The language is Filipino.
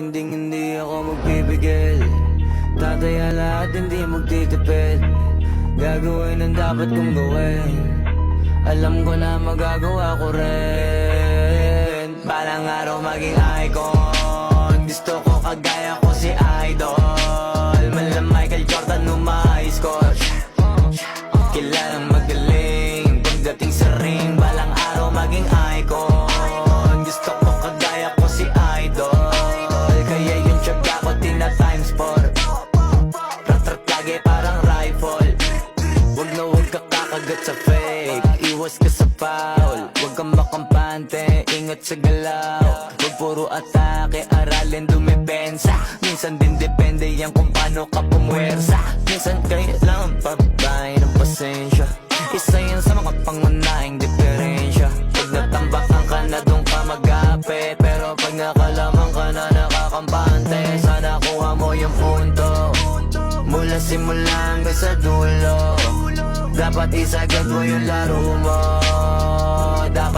Hindi ako magpipigil. Tataya lahat, hindi magtitipid. Gagawin ang dapat kong gawin. Alam ko na magagawa ko rin. Balang araw maging icon. Gusto ko kagaya ko si Idol. Mala Michael Jordan score. Kilalang magaling pagdating sa ring. Balang araw maging icon. Gusto ko kagaya ko si Idol. Kaya yung tiyaga ko tina-times 4. Rat-rat lagi parang rifle. Wag na wag ka kakagat sa fake. Iwas ka sa foul. Wag kang makampante, ingat sa galaw. Wag puro atake, aralin dumepensa. Minsan din depende yan kung paano ka pumwersa. Minsan kailangan pabay ng pasensya. Isa yan sa mga pangunahing diferensya. Pag natambakan ka na doon ka mag-ape. Pero pag nakalaman ka na nakakampante, sana kuha mo yung punto. Mula simula hanggang sa dulo, dapat isagad mo yung laro mo. Dapat